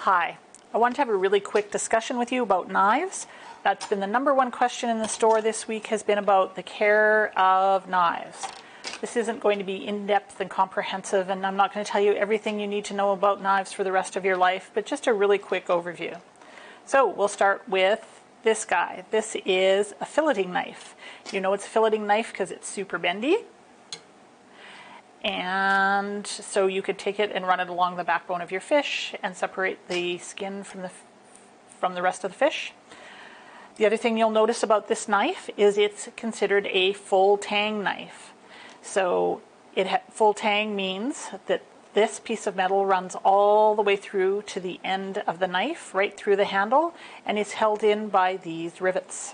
Hi, I want to have a really quick discussion with you about knives. That's been the #1 question in the store this week, has been about the care of knives. This isn't going to be in-depth and comprehensive, and I'm not going to tell you everything you need to know about knives for the rest of your life, but just a really quick overview. So we'll start with this guy. This is a filleting knife. You know it's a filleting knife because it's super bendy. And so you could take it and run it along the backbone of your fish and separate the skin from the rest of the fish. The other thing you'll notice about this knife is it's considered a full tang knife. So full tang means that this piece of metal runs all the way through to the end of the knife, right through the handle, and is held in by these rivets.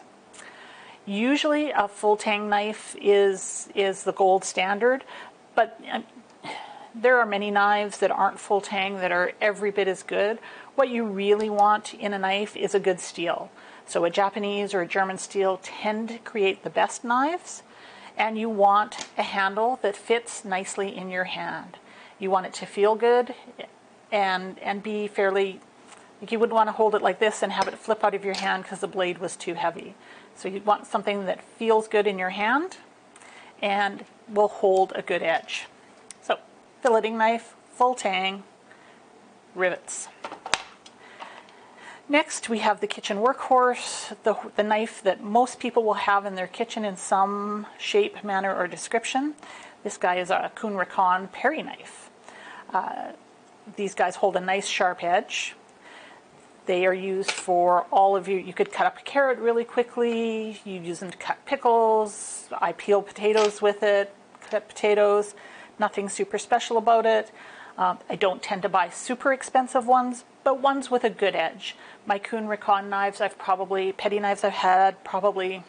Usually a full tang knife is the gold standard, but there are many knives that aren't full tang that are every bit as good. What you really want in a knife is a good steel. So a Japanese or a German steel tend to create the best knives, and you want a handle that fits nicely in your hand. You want it to feel good and be fairly, you wouldn't want to hold it like this and have it flip out of your hand because the blade was too heavy. So you'd want something that feels good in your hand and will hold a good edge. So, filleting knife, full tang, rivets. Next, we have the kitchen workhorse, the knife that most people will have in their kitchen in some shape, manner, or description. This guy is a Kuhn Rikon Perry knife. These guys hold a nice sharp edge. They are used for all of you could cut up a carrot really quickly, you use them to cut pickles, I peel potatoes with it, cut potatoes, nothing super special about it. I don't tend to buy super expensive ones, but ones with a good edge. My Kuhn Rikon knives, petty knives I've had probably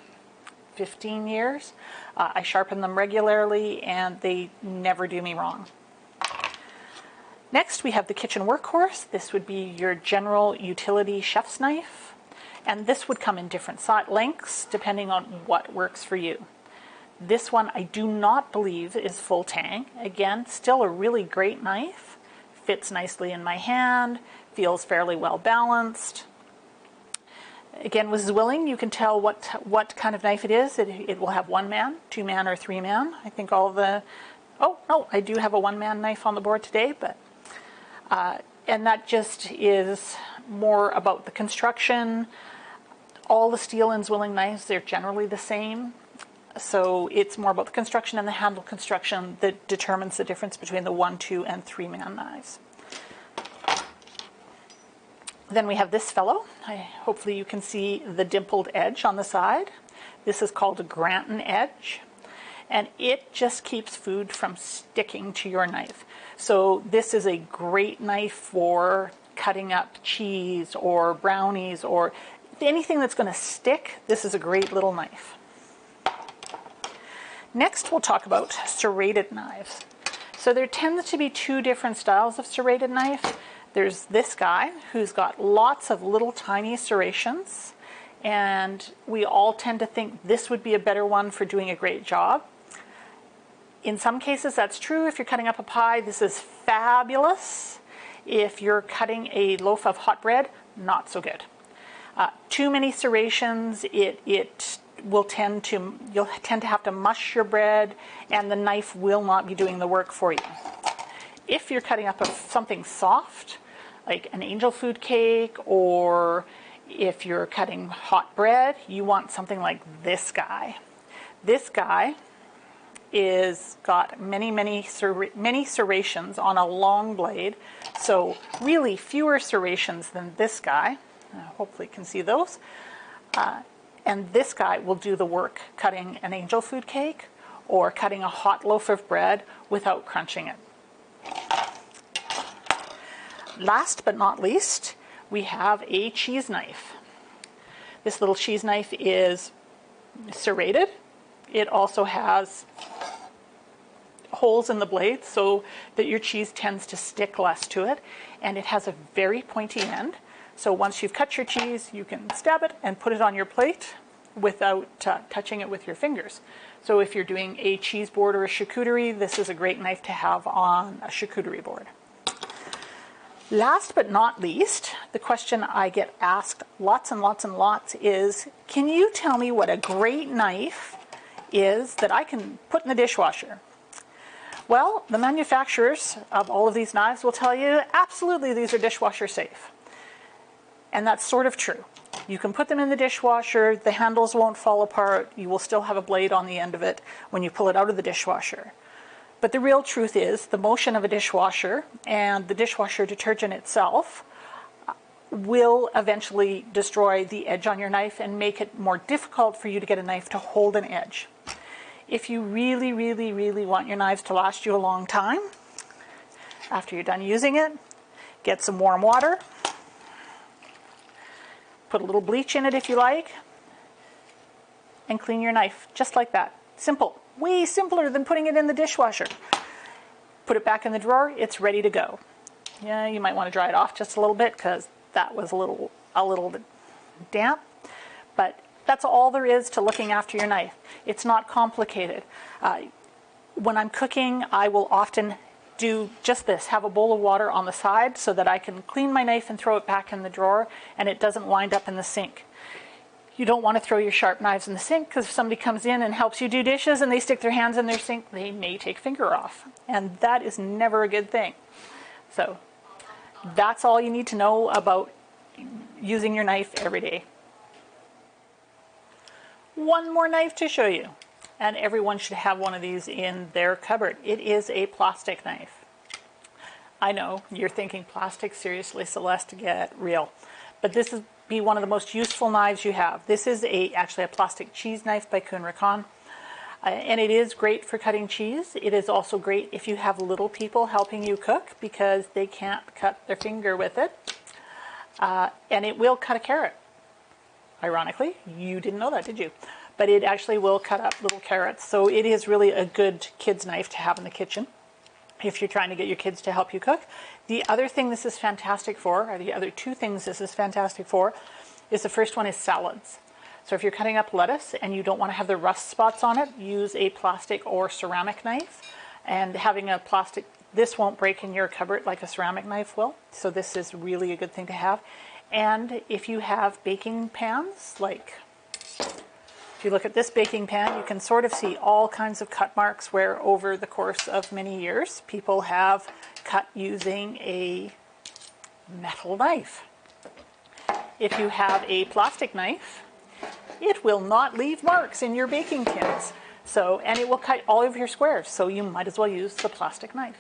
15 years. I sharpen them regularly and they never do me wrong. Next, we have the kitchen workhorse. This would be your general utility chef's knife. And this would come in different lengths depending on what works for you. This one I do not believe is full tang. Again, still a really great knife. Fits nicely in my hand, feels fairly well balanced. Again, with Zwilling, you can tell what kind of knife it is. It will have 1-man, 2-man, or 3-man. I think oh no, I do have a 1-man knife on the board today, but and that just is more about the construction. All the steel in Zwilling knives, they're generally the same. So it's more about the construction and the handle construction that determines the difference between the 1, 2, and 3-man knives. Then we have this fellow. Hopefully you can see the dimpled edge on the side. This is called a Granton edge, and it just keeps food from sticking to your knife. So this is a great knife for cutting up cheese or brownies or anything that's going to stick. This is a great little knife. Next, we'll talk about serrated knives. So there tends to be 2 different styles of serrated knife. There's this guy who's got lots of little tiny serrations, and we all tend to think this would be a better one for doing a great job. In some cases that's true. If you're cutting up a pie, this is fabulous. If you're cutting a loaf of hot bread, not so good. Too many serrations, you'll tend to have to mush your bread, and the knife will not be doing the work for you. If you're cutting up something soft, like an angel food cake, or if you're cutting hot bread, you want something like this guy. This guy is got many serrations on a long blade, so really fewer serrations than this guy. Hopefully you can see those. And this guy will do the work cutting an angel food cake or cutting a hot loaf of bread without crunching it. Last but not least, we have a cheese knife. This little cheese knife is serrated. It also has holes in the blade so that your cheese tends to stick less to it, and it has a very pointy end. So once you've cut your cheese, you can stab it and put it on your plate without touching it with your fingers. So if you're doing a cheese board or a charcuterie, this is a great knife to have on a charcuterie board. Last but not least, the question I get asked lots and lots and lots is, can you tell me what a great knife is that I can put in the dishwasher? Well, the manufacturers of all of these knives will tell you, absolutely, these are dishwasher safe. And that's sort of true. You can put them in the dishwasher, the handles won't fall apart, you will still have a blade on the end of it when you pull it out of the dishwasher. But the real truth is the motion of a dishwasher and the dishwasher detergent itself will eventually destroy the edge on your knife and make it more difficult for you to get a knife to hold an edge. If you really, really, really want your knives to last you a long time, after you're done using it, get some warm water, put a little bleach in it if you like, and clean your knife just like that. Simple. Way simpler than putting it in the dishwasher. Put it back in the drawer, it's ready to go. Yeah, you might want to dry it off just a little bit because that was a little bit damp, but that's all there is to looking after your knife. It's not complicated. When I'm cooking, I will often do just this, have a bowl of water on the side so that I can clean my knife and throw it back in the drawer and it doesn't wind up in the sink. You don't want to throw your sharp knives in the sink because if somebody comes in and helps you do dishes and they stick their hands in their sink, they may take finger off. And that is never a good thing. So that's all you need to know about using your knife every day. One more knife to show you. And everyone should have one of these in their cupboard. It is a plastic knife. I know, you're thinking plastic, seriously, Celeste, get real. But this is be one of the most useful knives you have. This is actually a plastic cheese knife by Kuhn Rikon. And it is great for cutting cheese. It is also great if you have little people helping you cook because they can't cut their finger with it. And it will cut a carrot. Ironically, you didn't know that, did you? But it actually will cut up little carrots. So it is really a good kid's knife to have in the kitchen if you're trying to get your kids to help you cook. The other thing this is fantastic for, or the other two things this is fantastic for, is the first one is salads. So if you're cutting up lettuce and you don't want to have the rust spots on it, use a plastic or ceramic knife. And having a plastic, this won't break in your cupboard like a ceramic knife will. So this is really a good thing to have. And if you have baking pans, like if you look at this baking pan, you can sort of see all kinds of cut marks where over the course of many years, people have cut using a metal knife. If you have a plastic knife, it will not leave marks in your baking tins. So, and it will cut all of your squares, so you might as well use the plastic knife.